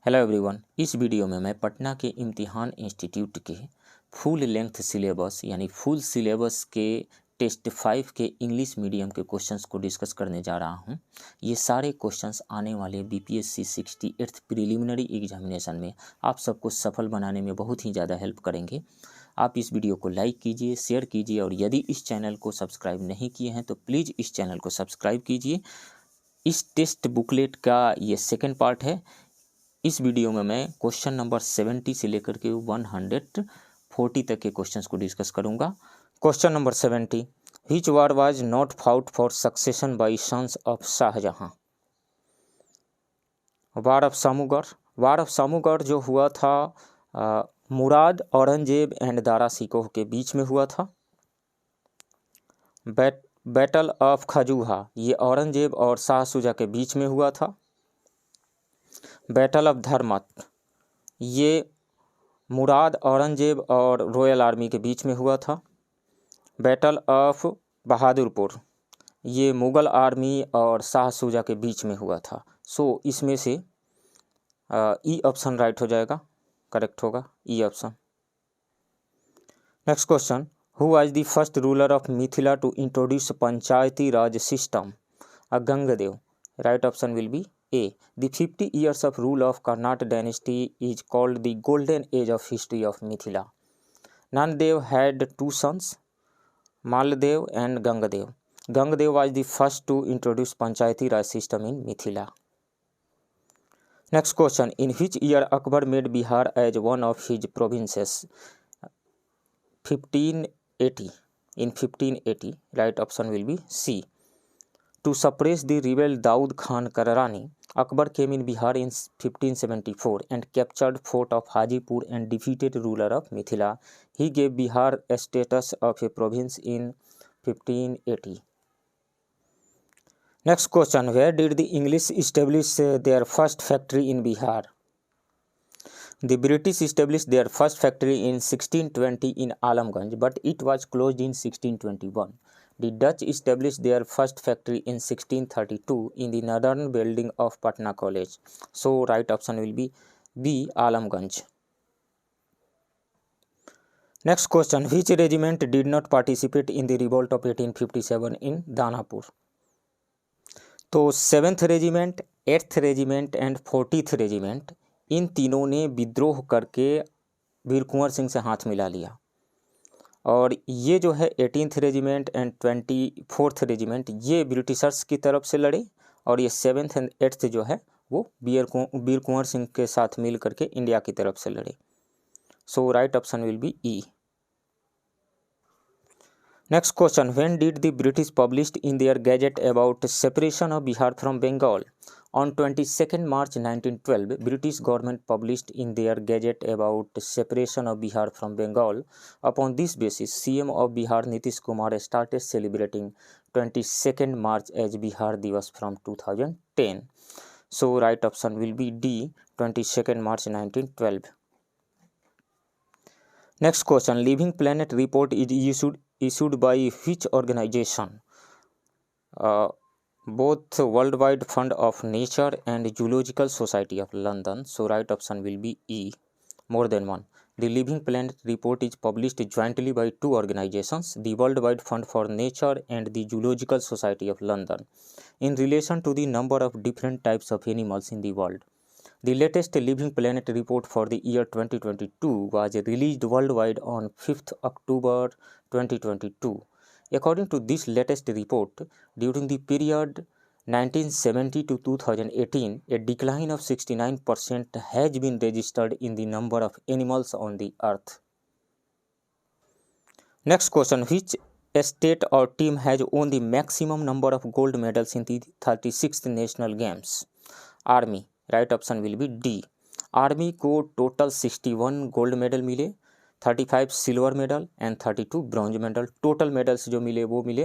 Hello everyone, इस video में मैं पटना के इम्तिहान इंस्टीट्यूट के फुल लेंथ सिलेबस यानी फुल सिलेबस के टेस्ट 5 के इंग्लिश मीडियम के क्वेश्चंस को डिस्कस करने जा रहा हूं। ये सारे क्वेश्चंस आने वाले बीपीएससी 68th प्रिलिमिनरी एग्जामिनेशन में आप सबको सफल बनाने में बहुत ही ज़्यादा हेल्प करेंगे। आप इस वीडियो को लाइक कीजिए, शेयर कीजिए और यदि इस चैनल को सब्सक्राइब नहीं किए हैं तो प्लीज़ इस चैनल को सब्सक्राइब कीजिए। इस टेस्ट बुकलेट का ये सेकेंड पार्ट है। इस वीडियो में मैं क्वेश्चन नंबर 70 से लेकर के 140 तक के क्वेश्चंस को डिस्कस करूंगा। Question number 70, which war was not fought for succession by sons of Shahjahan? War of Samugarh जो हुआ था मुराद, औरंगजेब एंड दारा शिकोह के बीच में हुआ था। बैटल ऑफ खजूहा ये औरंगजेब और शाह शुजा के बीच में हुआ था। बैटल ऑफ धर्मत ये मुराद, औरंगजेब और रॉयल आर्मी के बीच में हुआ था। बैटल ऑफ बहादुरपुर ये मुग़ल आर्मी और शाह शुजा के बीच में हुआ था। सो इसमें से ई ऑप्शन राइट हो जाएगा, करेक्ट होगा E option. Next question, who was the first ruler of Mithila to introduce panchayati raj system? Gangdev. Right option will be A. The 50 years of rule of Karnat dynasty is called the golden age of history of Mithila. Nandev had two sons, Maldev and Gangadev. Gangadev was the first to introduce Panchayati Raj system in Mithila. Next question, in which year Akbar made Bihar as one of his provinces? 1580. In 1580, right option will be C. To suppress the rebel Daud Khan Karrani, Akbar came in Bihar in 1574 and captured fort of Hajipur and defeated ruler of Mithila. He gave Bihar a status of a province in 1580. Next question, where did the English establish their first factory in Bihar? The British established their first factory in 1620 in Alamganj, but it was closed in 1621. The Dutch established their first factory in 1632 in the northern building of Patna College. So right option will be B, Alamganj. Next question, which regiment did not participate in the revolt of 1857 in Danapur? तो 7th regiment, 8th regiment and 40th regiment, इन तीनों ने विद्रोह करके वीर कुंवर सिंह से हाथ मिला लिया। और ये जो है 18th regiment and 24th regiment ये ब्रिटिशर्स की तरफ से लड़े और ये 7th एंड 8th जो है वो वीर कुंवर सिंह के साथ मिल करके इंडिया की तरफ से लड़े। So right option will be E. Next question, when did the British published in their gazette about separation of Bihar from Bengal? On 22nd March 1912, British government published in their gazette about separation of Bihar from Bengal. Upon this basis, CM of Bihar Nitish Kumar started celebrating 22nd March as Bihar Divas from 2010. So right option will be D, 22nd March 1912. Next question, Living Planet report is issued by which organization? Both Worldwide Fund of Nature and Zoological Society of London. So right option will be E, more than one. The Living Planet report is published jointly by two organizations, the Worldwide Fund for Nature and the Zoological Society of London, in relation to the number of different types of animals in the world. The latest Living Planet report for the year 2022 was released worldwide on 5th October 2022. According to this latest report, during the period 1970 to 2018, a decline of 69% has been registered in the number of animals on the earth. Next question, which state or team has won the maximum number of gold medals in the 36th National Games? Army. Right option will be D. Army को total 61 gold medal मिले, 35 silver medal and 32 bronze medal. Total medals जो मिले वो मिले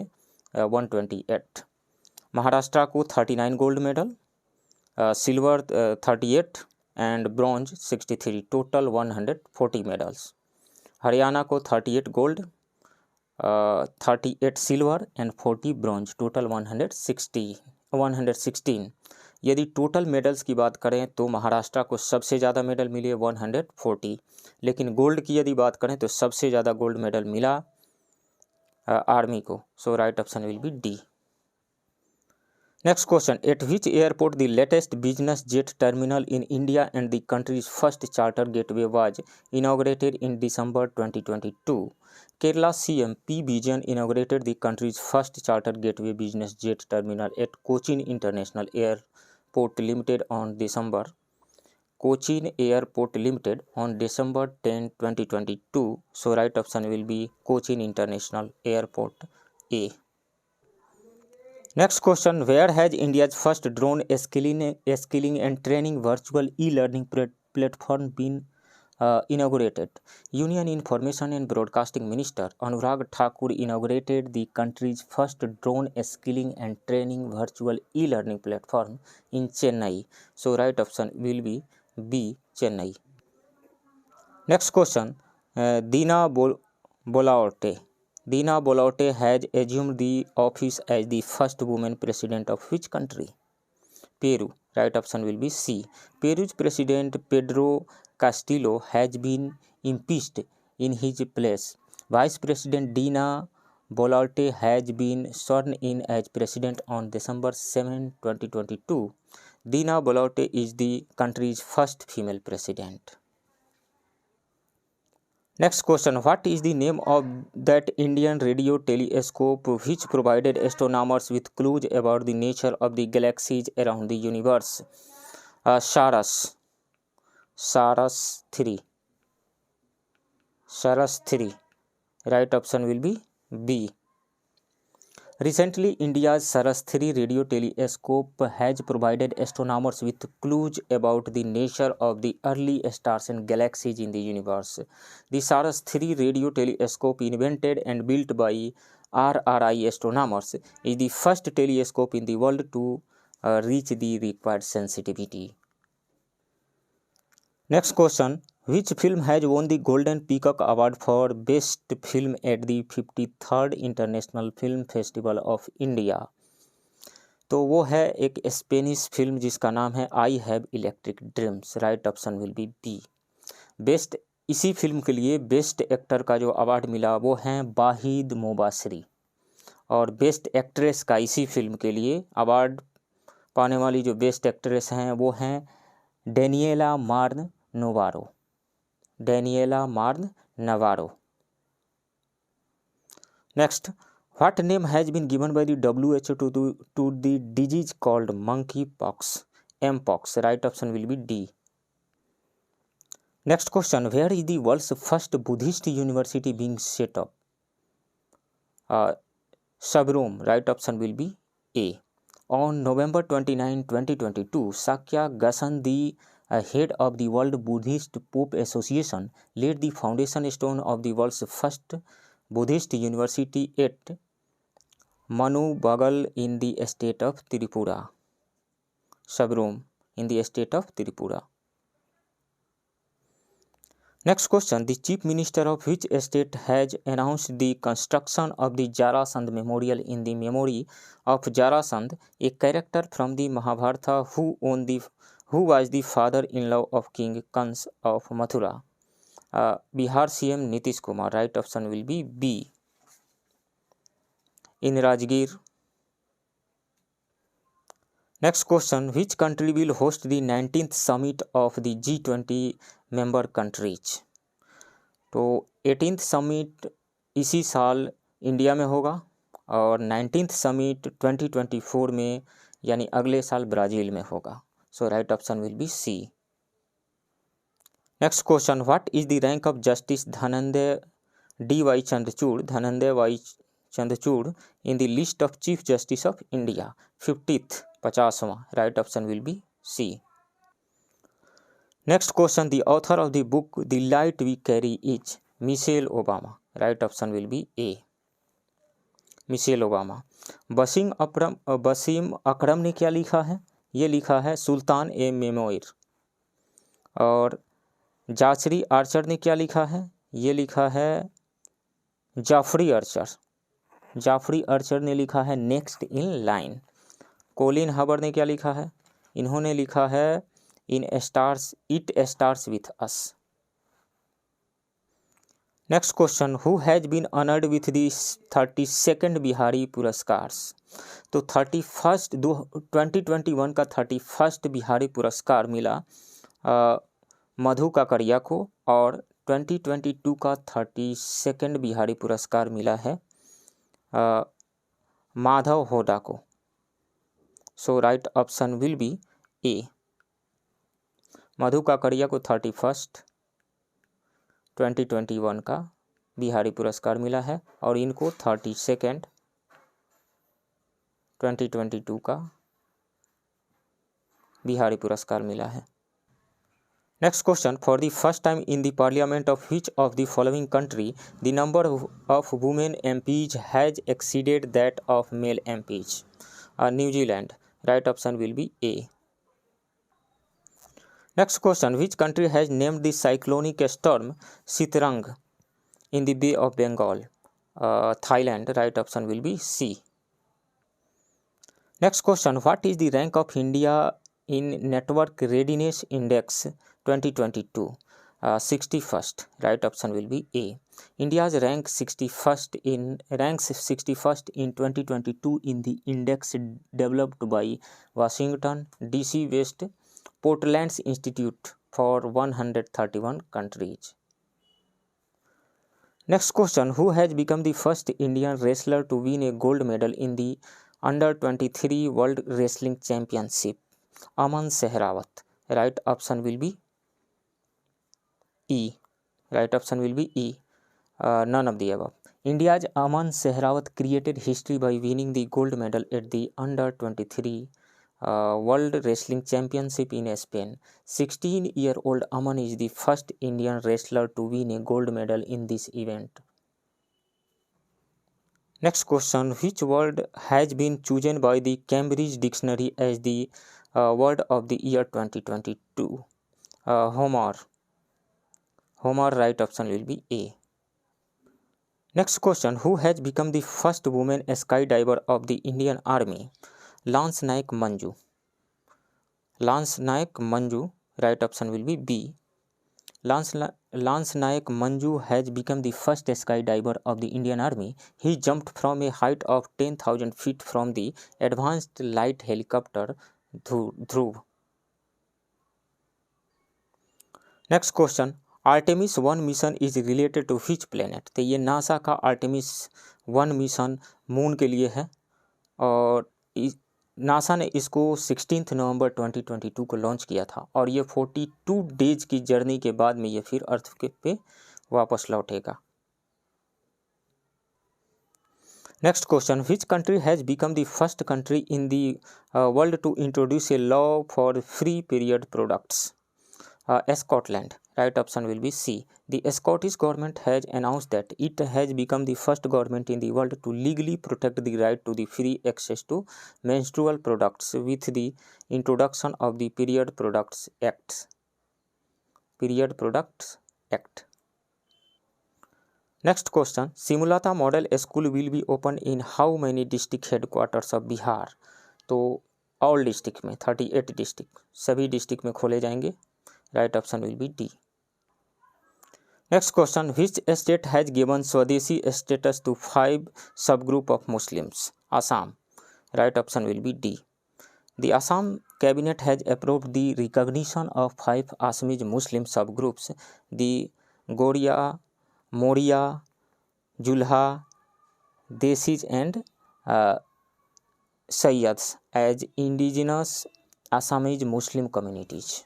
128। महाराष्ट्र को 39 gold medal, silver 38 and bronze 63, total 140 medals. Haryana को 38 gold, 38 silver and 40 bronze, total 116। यदि total medals की बात करें तो महाराष्ट्र को सबसे ज़्यादा मेडल मिले 140, लेकिन गोल्ड की यदि बात करें तो सबसे ज़्यादा गोल्ड मेडल मिला आर्मी को। So right option will be D. Next question, at which airport the latest business jet terminal in India and the country's first charter gateway was inaugurated in December 2022? Kerala CM P. Bijan inaugurated the country's first charter gateway business jet terminal at Cochin International Airport Limited on December 10, 2022. So right option will be Cochin International Airport A. Next question, where has India's first drone skilling and training virtual e-learning platform been inaugurated? Union Information and Broadcasting Minister Anurag Thakur inaugurated the country's first drone skilling and training virtual e-learning platform in Chennai. So right option will be B, Chennai. Next question, Dina Bolaute has assumed the office as the first woman president of which country? Peru. Right option will be C. Peru's President Pedro Castillo has been impeached. In his place, Vice President Dina Bolaute has been sworn in as president on December 7, 2022. Dina Bolaute is the country's first female president. Next question, what is the name of that Indian radio telescope which provided astronomers with clues about the nature of the galaxies around the universe? Saras 3. Right option will be B. Recently, India's Saras 3 radio telescope has provided astronomers with clues about the nature of the early stars and galaxies in the universe. The Saras 3 radio telescope, invented and built by RRI astronomers, is the first telescope in the world to reach the required sensitivity. Next question, which film has won the Golden Peacock Award for Best Film at the 53rd International Film Festival of India? तो वो है एक Spanish film जिसका नाम है I have electric dreams. Right option will be B. Best इसी film के लिए बेस्ट एक्टर का जो अवार्ड मिला वो हैं वाहिद मुबासरी, और बेस्ट एक्ट्रेस का इसी फिल्म के लिए अवार्ड पाने वाली जो बेस्ट एक्ट्रेस हैं वो हैं डेनिएला मार्न नवारो. Next, what name has been given by the WHO to the disease called monkeypox? Mpox. Right option will be D. Next question, where is the world's first Buddhist university being set up? Sabrom. Right option will be A. On November 29, 2022, Sakya Gasan, the head of the World Buddhist Pope Association, laid the foundation stone of the world's first Buddhist university at Manubagal in the state of Tripura. Sabrom in the state of Tripura. Next question, the Chief Minister of which state has announced the construction of the Jarasandh Memorial in the memory of Jarasandh, a character from the Mahabharata who was the father-in-law of King Kans of Mathura? Bihar CM Nitish Kumar. Right option will be B. In Rajgir. Next question, which country will host the 19th summit of the G20 member countries? तो 18th summit इसी साल India में होगा और 19th summit 2024 में यानी अगले साल ब्राज़ील में होगा. So right option will be C. Next question, what is the rank of justice Dhananjaya Y Chandrachud in the list of chief justice of India? 50th 50वां. Right option will be C. Next question, the author of the book The Light We Carry is Michelle Obama. Right option will be A. Michelle Obama. Wasim Akram ने क्या लिखा है? ये लिखा है सुल्तान ए मेमोइर. और Jafri Archer ने क्या लिखा है? ये लिखा है जाफरी आर्चर ने लिखा है नेक्स्ट इन लाइन. कोलिन हबर ने क्या लिखा है? इन्होंने लिखा है in stars it stars with us. Next question, who has been honoured with the 32nd Bihari Puraskar. तो 2021 का 31st बिहारी पुरस्कार मिला मधु काकड़िया को, और 2022 का 32nd बिहारी पुरस्कार मिला है माधव होडा को। So right option will be ए। मधु काकड़िया को 31st 2021 का बिहारी पुरस्कार मिला है और इनको 32nd 2022 का बिहारी पुरस्कार मिला है। Next question, for the first time in the parliament of which of the following country the number of women MPs has exceeded that of male MPs. New Zealand. Right option will be A. Next question, which country has named the cyclonic storm Sitrang in the Bay of Bengal? Thailand. Right option will be C. Next question, what is the rank of India in Network Readiness Index 2022? 61st. Right option will be A. India's ranks 61st in 2022 in the index developed by Washington DC based Portland's Institute for 131 countries. Next question, who has become the first Indian wrestler to win a gold medal in the Under-23 World Wrestling Championship? Aman Sehrawat. Right option will be E. Right option will be E. None of the above. India's Aman Sehrawat created history by winning the gold medal at the Under-23 World Wrestling Championship in Spain. 16-year-old Aman is the first Indian wrestler to win a gold medal in this event. Next question, which word has been chosen by the Cambridge Dictionary as the word of the year 2022? Homer. Homer. Right option will be A. Next question, who has become the first woman skydiver of the Indian Army? Lance Naik Manju. Lance Naik Manju. Right option will be B. Lance Naik Manju has become the first skydiver of the Indian Army. He jumped from a height of 10,000 feet from the Advanced Light Helicopter Dhruv. Next question, Artemis 1 mission is related to which planet? तो ये NASA का Artemis 1 mission moon के लिए है और NASA ने इसको 16 नवंबर 2022 को लॉन्च किया था और ये 42 डेज की जर्नी के बाद में ये फिर अर्थ पे वापस लौटेगा। Next question, which country has become the first country in the world to introduce a law for free period products? Scotland. Right option will be C. The Scottish government has announced that it has become the first government in the world to legally protect the right to the free access to menstrual products with the introduction of the Period Products Act. Period Products Act. Next question, Simulata Model School will be opened in how many district headquarters of Bihar? तो all district में 38 district, सभी district में खोले जाएंगे। Right option will be D. Next question, which state has given Swadeshi status to 5 subgroup of Muslims? Assam. Right option will be D. The Assam cabinet has approved the recognition of 5 Assamese Muslim subgroups, the Goria, Moria, Julha, Desis and Sayyads as indigenous Assamese Muslim communities.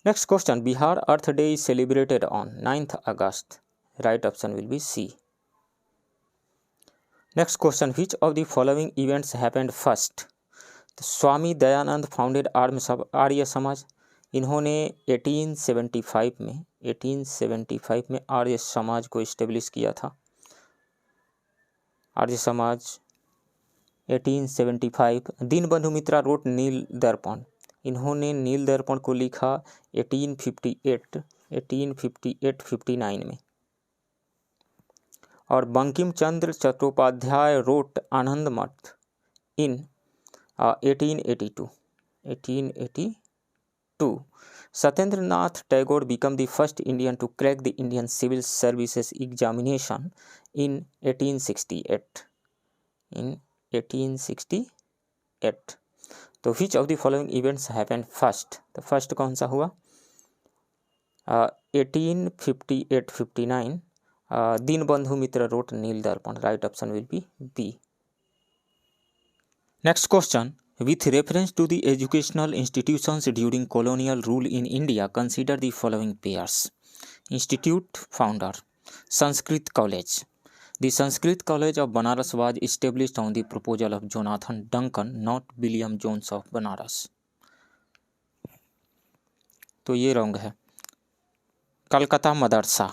Next question, Bihar Earth Day is celebrated on 9th August. Right option will be C. Next question, which of the following events happened first? तो Swami Dayanand founded Arya Samaj, इन्होंने 1875 में आर्य समाज को establish किया था। आर्य समाज 1875। दीनबंधु मित्रा road नील दर्पण, इन्होंने नील दर्पण को लिखा 1858-59 में। और बंकिम चंद्र चट्टोपाध्याय रोट आनंद मठ इन 1882. Satyendra Tagore became the first Indian to crack the Indian Civil Services examination in 1868. In 1868. तो which of the following events happened first? तो फर्स्ट कौन सा हुआ? 1858-59 दीनबंधु मित्र wrote नील दर्पण. Right option will be B. Next question. With reference to the educational institutions during colonial rule in India, consider the following pairs. Institute founder. Sanskrit College. The Sanskrit College of Banaras was established on the proposal of Jonathan Duncan, not William Jones of Banaras. तो ये wrong है. Calcutta Madarsa.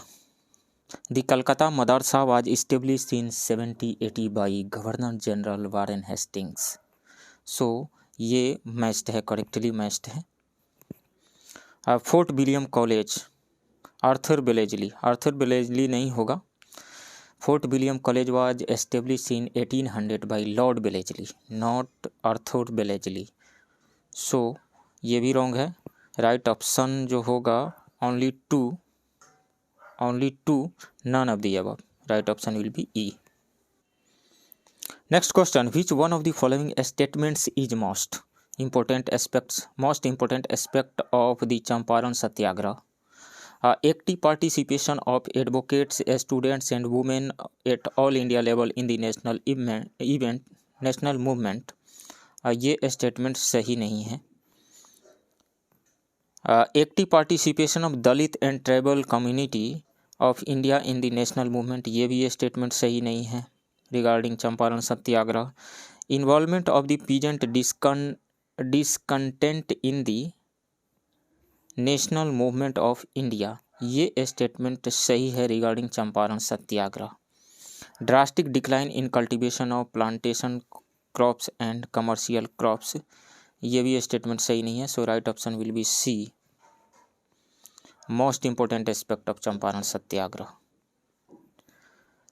The Calcutta Madarsa was established in 1780 by Governor General Warren Hastings. So ये matched है, correctly matched है. Fort William College. Arthur Wellesley नहीं होगा. Fort William College was establish in 1800 by Lord Wellesley, not Arthur Wellesley. So ये भी wrong है. Right option जो होगा only two, none of the above. Right option will be E. Next question. Which one of the following statements is most important aspect of the Champaran Satyagraha? Active participation of advocates, students and women at all India level in the national movement. ये statement सही नहीं है. Active participation of Dalit and tribal community of India in the national movement, ये भी statement सही नहीं है. Regarding Champaran Satyagraha, involvement of the peasant discontent in the national movement of India, ये statement सही है regarding Champaran Satyagraha. Drastic decline in cultivation of plantation crops and commercial crops, ये भी statement सही नहीं है. So right option will be C. Most important aspect of Champaran Satyagraha.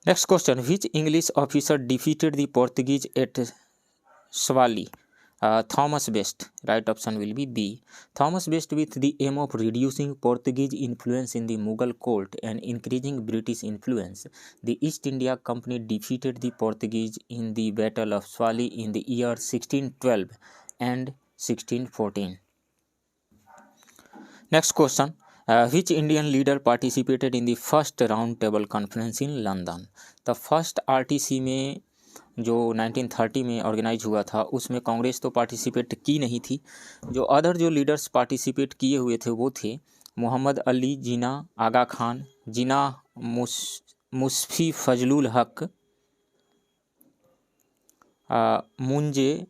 Next question. Which English officer defeated the Portuguese at Swali? Thomas Best. Right option will be B. Thomas Best, with the aim of reducing Portuguese influence in the Mughal court and increasing British influence, the East India Company defeated the Portuguese in the Battle of Swali in the year 1612 and 1614. Next question. Which Indian leader participated in the first round table conference in London? The first RTC में जो 1930 में organise हुआ था उसमें कांग्रेस तो participate की नहीं थी. जो अदर जो लीडर्स पार्टिसिपेट किए हुए थे वो थे मोहम्मद अली जिना, आगा खान, जिना मुस्फी फजलुल हक, मुंजे,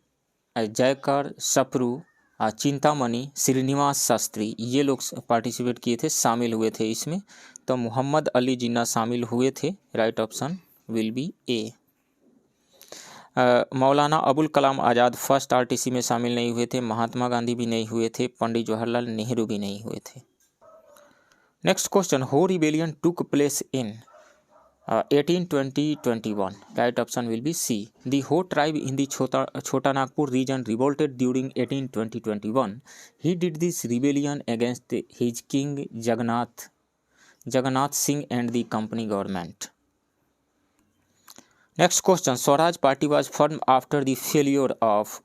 जयकर सप्रू, चिंतामणि, श्रीनिवास शास्त्री, ये लोग पार्टिसिपेट किए थे, शामिल हुए थे इसमें. तो मोहम्मद अली जिन्ना शामिल हुए थे. Right option will be A. Maulana Abul Kalam Azad first RTC में शामिल नहीं हुए थे. महात्मा गांधी भी नहीं हुए थे. पंडित जवाहरलाल नेहरू भी नहीं हुए थे. Next question. Ho rebellion took place in 1820-21. Right option will be C. The Ho tribe in the Chota Nagpur region revolted during 1820-21. He did this rebellion against his king Jagannath Singh and the company government. Next question. Swaraj Party was formed after the failure of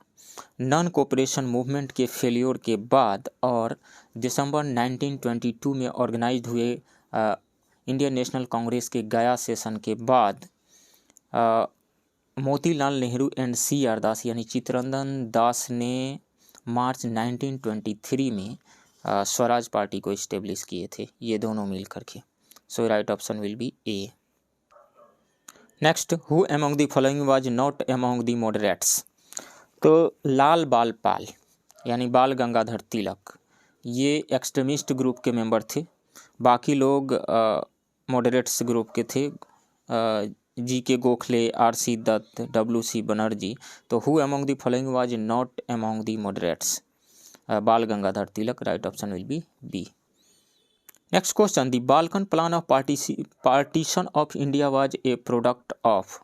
non-cooperation movement के failure के बाद और दिसंबर 1922 में organise हुए Indian national Congress के गया session के बाद मोतीलाल नेहरू एंड CR दास यानी चित्तरंजन दास ने मार्च 1923 में स्वराज पार्टी को इस्टेब्लिश किए थे, ये दोनों मिल करके. So right option will be A. Next. Who among the following was not among the moderates? तो लाल बाल पाल यानी बाल गंगाधर तिलक ये एक्सट्रीमिस्ट ग्रुप के मेंबर थे. बाकी लोग मॉडरेट्स ग्रुप के थे. GK Gokhale, RC Dutt, WC Banerjee. तो who among the following was not among the moderates? Bal Gangadhar Tilak. Right option will be B. Next question. The Balkan plan of partition of India was a product of.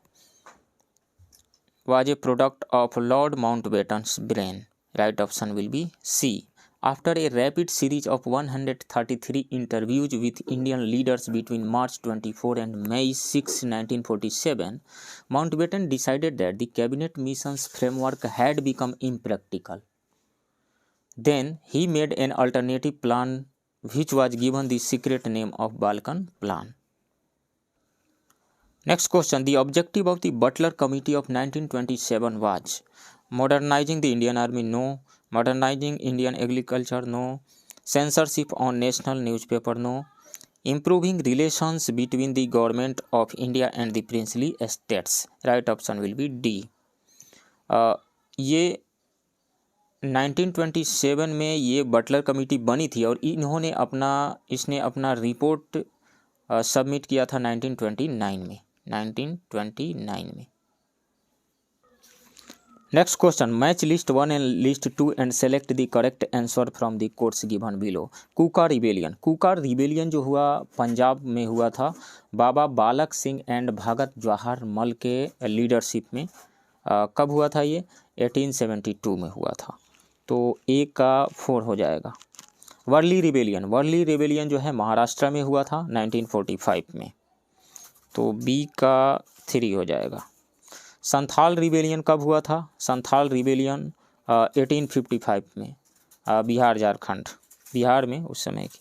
was a product of Lord Mountbatten's brain. Right option will be C. After a rapid series of 133 interviews with Indian leaders between March 24 and May 6, 1947, Mountbatten decided that the cabinet mission's framework had become impractical. Then he made an alternative plan which was given the secret name of Balkan Plan. Next question. The objective of the Butler Committee of 1927 was modernizing the Indian Army, no. Modernizing Indian agriculture, no. Censorship on national newspaper, no. Improving relations between the government of India and the princely estates. Right option will be D. ये 1927 में ये Butler committee बनी थी और इसने अपना report submit किया था 1929 में। Next question. Match list 1 and list 2 and select the correct answer from the codes given below. Kuka rebellion जो हुआ पंजाब में हुआ था बाबा बालक सिंह एंड भगत जवाहर मल के लीडरशिप में. कब हुआ था ये? 1872 में हुआ था. तो ए का 4 हो जाएगा. वर्ली रिबेलियन जो है महाराष्ट्र में हुआ था 1945 में. तो बी का 3 हो जाएगा. संथाल रिबेलियन कब हुआ था? संथाल रिबेलियन 1855 में बिहार में उस समय की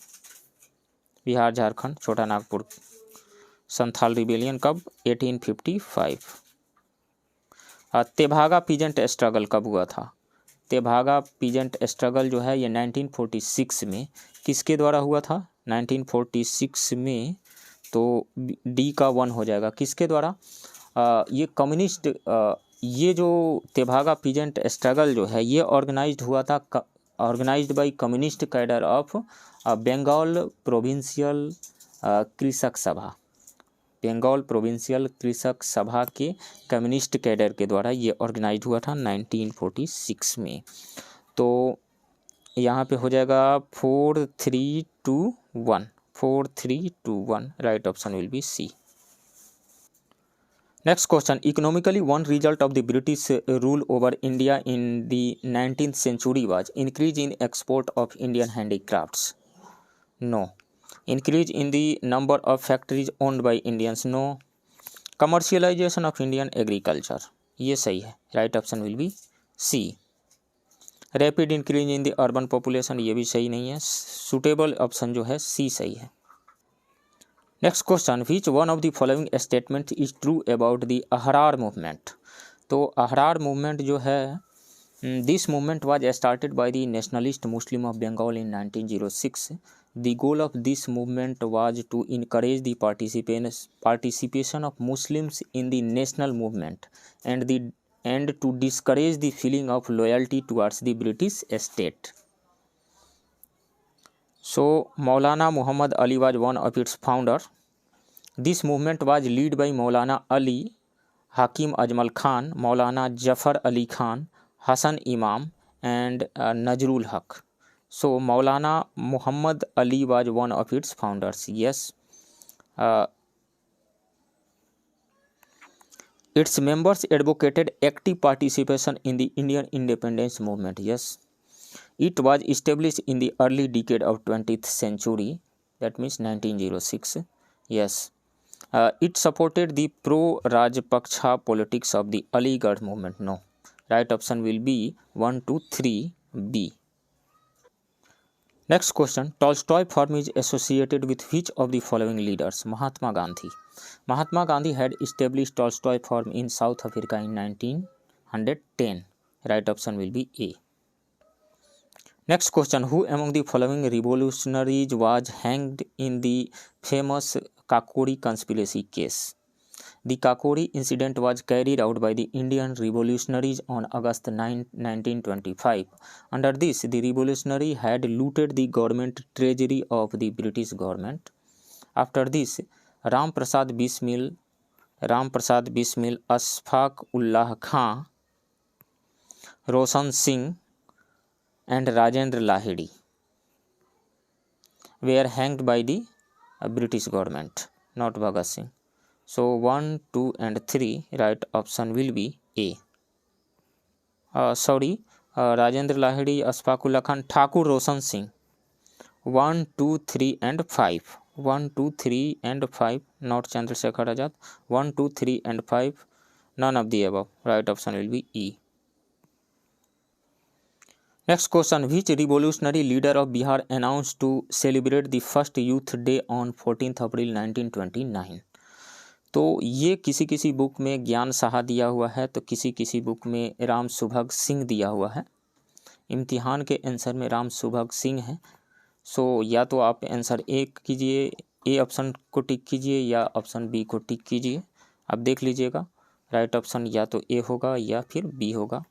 बिहार झारखंड छोटा नागपुर. संथाल रिबेलियन कब? 1855. तेभागा पीजेंट स्ट्रगल कब हुआ था? तेभागा पीजेंट स्ट्रगल जो है ये 1946 में किसके द्वारा हुआ था? 1946 में. तो डी का 1 हो जाएगा. किसके द्वारा? ये कम्युनिस्ट ये जो तेभागा पीजेंट स्ट्रगल जो है ये organized by communist cadre of Bengal provincial Krishak Sabha के कम्युनिस्ट कैडर के द्वारा ये ऑर्गेनाइज हुआ था 1946 में. तो यहाँ पे हो जाएगा 4-3-2-1. Right option will be C. Next question. Economically, one result of the British rule over India in the 19th century was increase in export of Indian handicrafts. No. Increase in the number of factories owned by Indians. No. Commercialization of Indian agriculture. ये सही है. Right option will be C. Rapid increase in the urban population. ये भी सही नहीं है. Suitable option जो है C सही है. Next question. Which one of the following statement is true about the Ahrar movement. तो अहरार मूवमेंट जो है this movement was started by the nationalist Muslim of Bengal in 1906. The goal of this movement was to encourage the participation of Muslims in the national movement and to discourage the feeling of loyalty towards the British state. So Maulana Muhammad Ali was one of its founder. This movement was led by Maulana Ali, Hakim Ajmal Khan, Maulana Jafar Ali Khan, Hassan Imam and Najrul Haq. So Maulana Muhammad Ali was one of its founders. Yes. Its members advocated active participation in the Indian independence movement. Yes. It was established in the early decade of 20th century, that means 1906. Yes. It supported the pro-Rajpaksha politics of the Aligarh movement. No. Right option will be 1, 2, 3, B. Next question. Tolstoy farm is associated with which of the following leaders? Mahatma Gandhi. Mahatma Gandhi had established Tolstoy farm in South Africa in 1910. Right option will be A. Next question. Who among the following revolutionaries was hanged in the famous Kakori conspiracy case? The Kakori incident was carried out by the Indian revolutionaries on August 9, 1925. Under this, the revolutionary had looted the government treasury of the British government. After this, Ram Prasad Bismil, Ashfaq Ullah Khan, Roshan Singh and Rajendra Lahiri were hanged by the British government, not Bhagat Singh. So 1, 2 and 3 right option will be A. Rajendra Lahiri, Ashfaq Ulla Khan, Thakur Roshan Singh. 1, 2, 3 and 5, 1, 2, 3 and 5, not Chandrasekhar Azad. 1, 2, 3 and 5, none of the above. Right option will be E. Next question, which revolutionary leader of Bihar announced to celebrate the first youth day on 14th April 1929? तो ये किसी किसी book में ज्ञान साहा दिया हुआ है, तो किसी किसी बुक में राम सुभग सिंह दिया हुआ है। इम्तिहान के आंसर में राम सुभग सिंह है। सो या तो आप आंसर ए कीजिए, ए ऑप्शन को टिक कीजिए, या ऑप्शन बी को टिक कीजिए। आप देख लीजिएगा, राइट ऑप्शन या तो ए होगा या फिर बी होगा।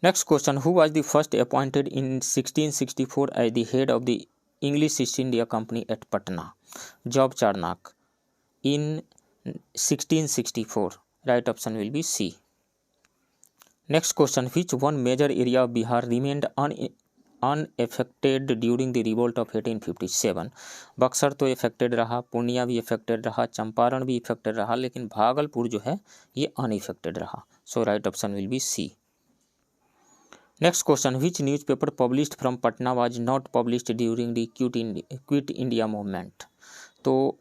Next question, who was the first appointed in 1664 as the head of the English East India company at Patna? Job Charnock in 1664, right option will be C. Next question, which one major area of Bihar remained unaffected during the revolt of 1857? Buxar तो affected रहा, पूर्णिया भी affected रहा, चंपारण भी affected रहा, लेकिन भागलपुर जो है ये अनइफेक्टेड रहा। So right option will be C. Next question, which newspaper published from Patna was not published during the Quit India movement? तो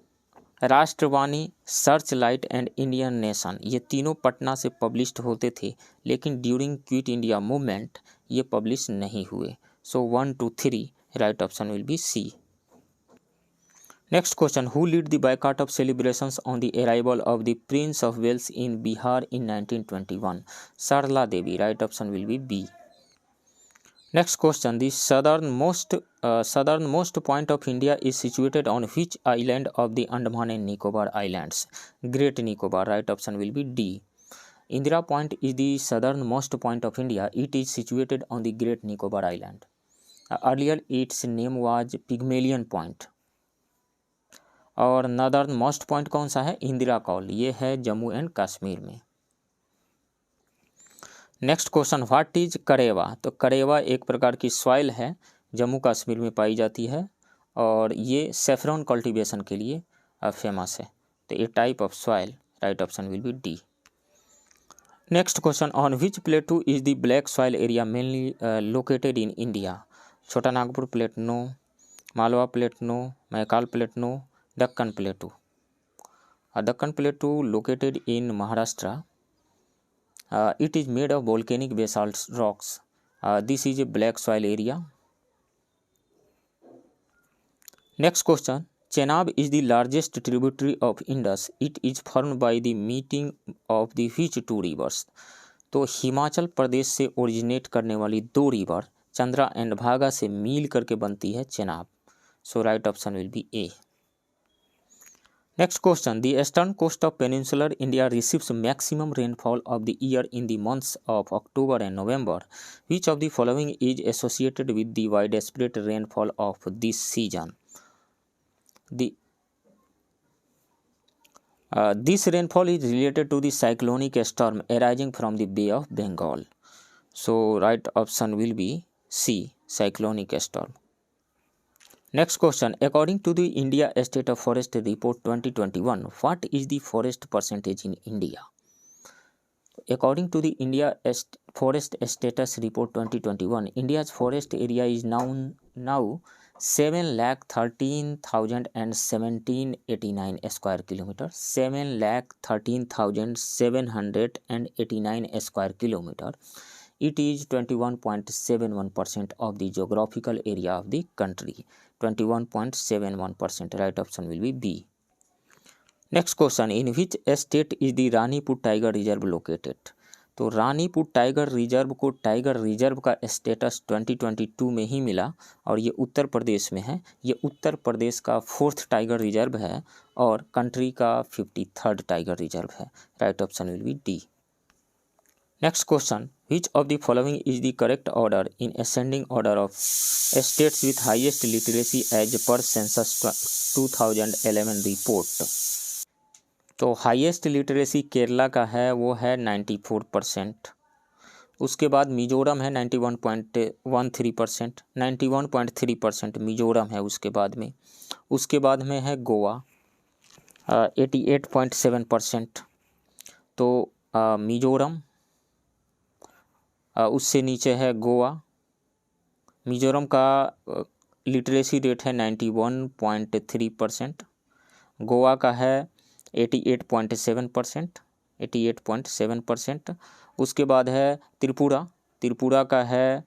Rashtravani, Searchlight and Indian Nation, ये तीनों पटना से पब्लिश्ड होते थे, लेकिन ड्यूरिंग क्विट इंडिया मूवमेंट ये publish नहीं हुए। So 1, 2, 3, right option will be C. Next question, who lead the boycott of celebrations on the arrival of the prince of Wales in Bihar in 1921? Sarla Devi, right option will be B. Next question, the southernmost point of India is situated on which island of the Andaman and Nicobar Islands? Great Nicobar, right option will be D. Indira Point is the southernmost point of India. It is situated on the Great Nicobar Island. Earlier its name was Pygmalion Point. और northernmost point कौन सा है? Indira call, ये है Jammu and Kashmir में। Next question, what is karewa? तो करेवा एक प्रकार की सॉइल है, जम्मू कश्मीर में पाई जाती है, और ये सेफ्रॉन कल्टीवेशन के लिए फेमस है। तो ये type of soil, right option will be D. Next question, on which plateau is the black soil area mainly located in India? Chota Nagpur plateau, Malwa plateau, Maikal plateau, Deccan plateau. Deccan plateau located in Maharashtra. It is made of volcanic basalt rocks. This is a black soil area. Next question, Chenab is the largest tributary of Indus. It is formed by the meeting of the which two rivers? तो हिमाचल प्रदेश से originate करने वाली दो river Chandra and भागा से मिल करके बनती है Chenab. So right option will be A. Next question, the eastern coast of peninsular India receives maximum rainfall of the year in the months of October and November. Which of the following is associated with the widespread rainfall of this season? This rainfall is related to the cyclonic storm arising from the Bay of Bengal. So right option will be C, cyclonic storm. Next question, according to the India State of Forest Report 2021, what is the forest percentage in India? According to the India Forest Status Report 2021, India's forest area is now 7,13,789 square kilometer. 7,13,789 square kilometer. It is 21.71% of the geographical area of the country. 21.71%, right option will be B. Next question, in which state is the Ranipur tiger reserve located? तो Ranipur tiger reserve को tiger reserve का status 2022 में ही मिला, और ये उत्तर प्रदेश में है। ये उत्तर प्रदेश का 4th टाइगर रिजर्व है और कंट्री का 53rd टाइगर रिजर्व है। Right option will be D. Next question, which of the following is the correct order in ascending order of states with highest literacy as per census 2011 report? तो highest literacy Kerala का है, वो है 94%। उसके बाद मिजोरम है 91.13%, 91.3% मिजोरम है। उसके बाद में है गोवा 88.7%। तो मिजोरम, उससे नीचे है गोवा। मिजोरम का लिटरेसी रेट है 91.3%। गोवा का है 88.7%, 88.7%। उसके बाद है त्रिपुरा, त्रिपुरा का है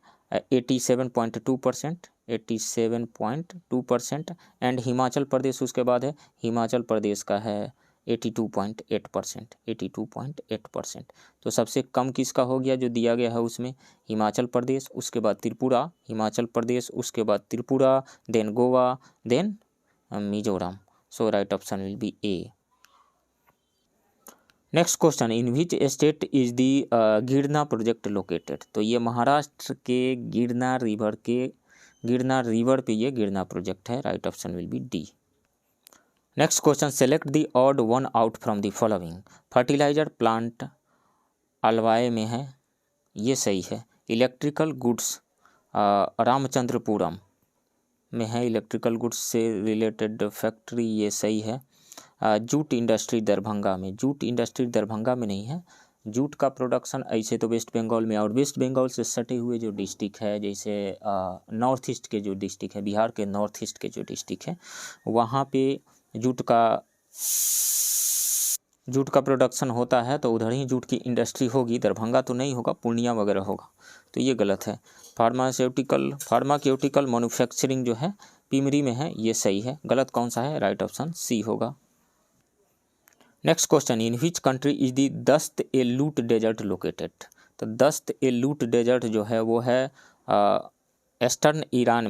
87.2%, 87.2%। एंड हिमाचल प्रदेश उसके बाद है, हिमाचल प्रदेश का है 82.8%, 82.8%। तो सबसे कम किसका हो गया जो दिया गया है उसमें, हिमाचल प्रदेश, उसके बाद त्रिपुरा, हिमाचल प्रदेश, उसके बाद Tripura, then Goa, then Mizoram. So right option will be A. Next question, in which state is the Girna project located. तो ये महाराष्ट्र के गिरना रिवर पे ये गिरना प्रोजेक्ट है। Right option will be D. Next question, select the odd one out from the following. Fertilizer plant Alwaye में है, ये सही है। इलेक्ट्रिकल गुड्स रामचंद्रपुरम में है, इलेक्ट्रिकल गुड्स से रिलेटेड फैक्ट्री, ये सही है। जूट इंडस्ट्री दरभंगा में, जूट इंडस्ट्री दरभंगा में नहीं है। जूट का प्रोडक्शन ऐसे तो वेस्ट बंगाल में, और वेस्ट बंगाल से सटे हुए जो डिस्ट्रिक्ट है, जैसे नॉर्थ ईस्ट के जो डिस्ट्रिक्ट है, बिहार के नॉर्थ ईस्ट के जो डिस्ट्रिक्ट है, वहाँ पे जूट का प्रोडक्शन होता है, तो उधर ही जूट की इंडस्ट्री होगी। दरभंगा तो नहीं होगा, पूर्णिया वगैरह होगा, तो ये गलत है। फार्मास्यूटिकल मैन्युफैक्चरिंग जो है पिमरी में है, ये सही है। गलत कौन सा है, राइट ऑप्शन सी होगा। Next question, in which country is the दस्त ए लूट डेजर्ट लोकेटेड। तो दस्त ए लूट डेजर्ट जो है वो है ईस्टर्न ईरान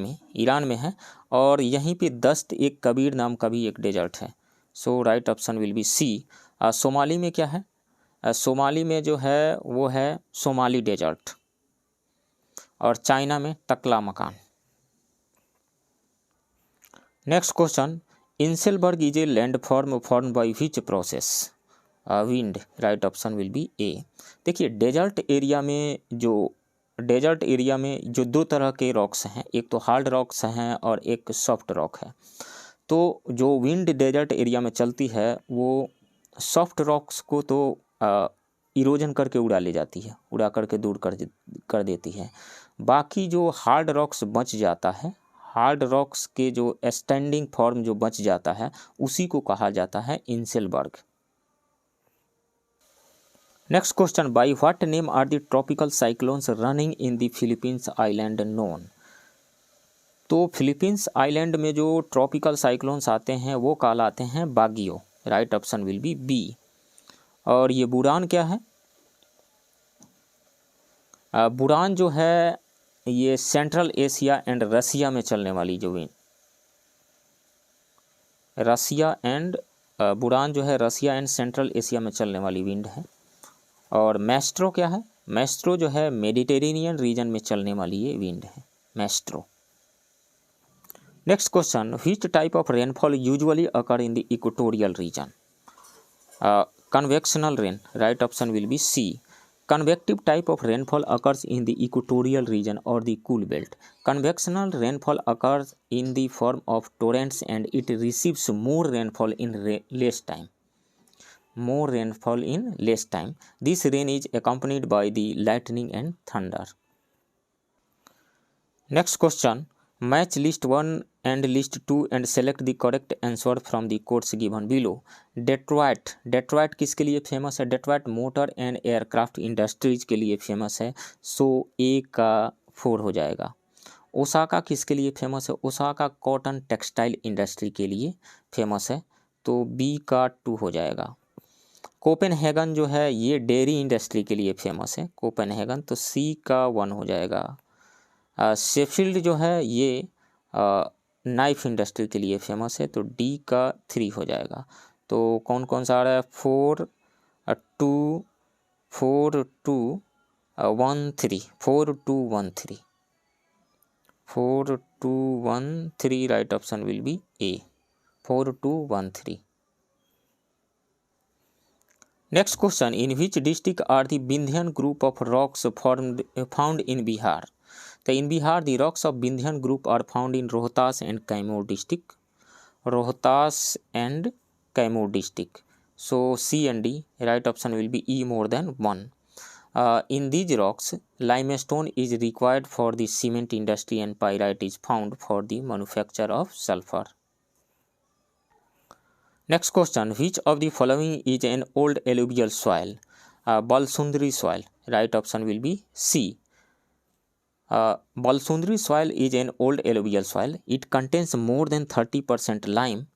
में है, और यहीं पे दस्त एक कबीर नाम का भी एक डेजर्ट है। So right option will be C. Somali में क्या है, सोमाली में जो है वो है सोमाली डेजर्ट, और चाइना में Taklamakan. Next question, inselberg is a landform form by which process, wind. Right option will be A. देखिए डेजर्ट एरिया में जो दो तरह के रॉक्स हैं, एक तो हार्ड रॉक्स हैं और एक सॉफ्ट रॉक है। तो जो विंड डेजर्ट एरिया में चलती है वो सॉफ्ट रॉक्स को तो इरोजन करके उड़ा ले जाती है, उड़ा करके दूर कर देती है। बाकी जो हार्ड रॉक्स बच जाता है, हार्ड रॉक्स के जो स्टैंडिंग फॉर्म जो बच जाता है, उसी को कहा जाता है inselberg. Next question, by what name are the tropical cyclones running in the Philippines island known. तो फिलीपींस आइलैंड में जो ट्रॉपिकल साइक्लोन्स आते हैं वो कहलाते हैं Baguio. Right option will be B. और ये बुरान क्या है, बुरान जो है ये सेंट्रल एशिया एंड रसिया में चलने वाली जो बुरान जो है रसिया एंड सेंट्रल एशिया में चलने वाली विंड है। और मैस्ट्रो क्या है, मैस्ट्रो जो है मेडिटेरेनियन रीजन में चलने वाली ये विंड है, maestro. Next question, which type of rainfall usually occur in the equatorial region. Convectional rain. Right option will be C. Convective type of rainfall occurs in the equatorial region or the cool belt. Convectional rainfall occurs in the form of torrents and it receives more rainfall in less time. More rainfall in less time. This rain is accompanied by the lightning and thunder. Next question. Match list 1 and list 2 and select the correct answer from the quotes given below. Detroit किसके लिए famous है, Detroit motor and aircraft industries के लिए famous है, सो ए का 4 हो जाएगा। Osaka किसके लिए फेमस है, ओसाका कॉटन टेक्सटाइल इंडस्ट्री के लिए फेमस है, तो बी का 2 हो जाएगा। कोपेनहेगन जो है ये डेयरी इंडस्ट्री के लिए फेमस है, कोपेनहेगन, तो सी का 1 हो जाएगा। शेफील्ड जो है ये नाइफ इंडस्ट्री के लिए फेमस है, तो डी का 3 हो जाएगा। तो कौन कौन सा आ रहा है, 4 2 4 2 1 3 4 2 1 3 4 2 1 3। Right option will be A, 4 2 1 3। Next question, in which district are the Vindhyan group of rocks found in Bihar. तो in Bihar the rocks of Vindhyan group are found in Rohtas and Kaimur district, Rohtas and Kaimur district, so C and D. Right option will be E more than 1। In these rocks, limestone is required for the cement industry and pyrite is found for the manufacture of sulfur. Next question, which of the following is an old alluvial soil? Balsundri soil. Right option will be C. Balsundri soil is an old alluvial soil. It contains more than 30% lime.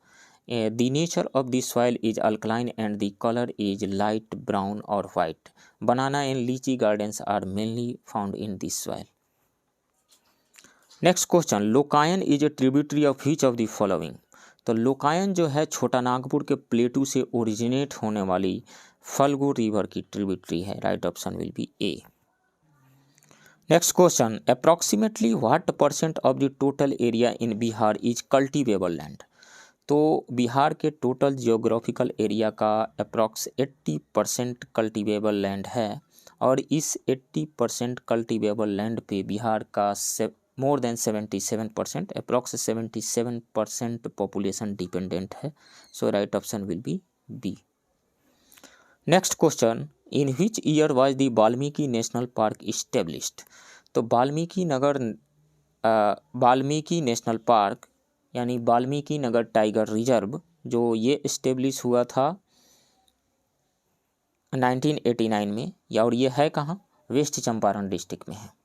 The nature of the soil is alkaline and the color is light brown or white. Banana and lychee gardens are mainly found in this soil. Next question, Lokayan is a tributary of which of the following? तो लोकायन जो है छोटा नागपुर के प्लेटू से originate होने वाली Falgu river की tributary है. Right option will be A. Next question, approximately what % of the total area in Bihar is cultivable land? तो बिहार के टोटल जियोग्राफिकल एरिया का अप्रॉक्स 80% कल्टिवेबल लैंड है और इस 80% कल्टिवेबल लैंड पे बिहार का more than 77% approx 77% population dependent है. So right option will be B. Next question, in which year was the Valmiki national park established? तो वाल्मीकि नेशनल पार्क यानी Valmiki Nagar tiger reserve जो ये इस्टेब्लिश हुआ था 1989 में, और ये है कहाँ? वेस्ट चंपारण डिस्ट्रिक्ट में है.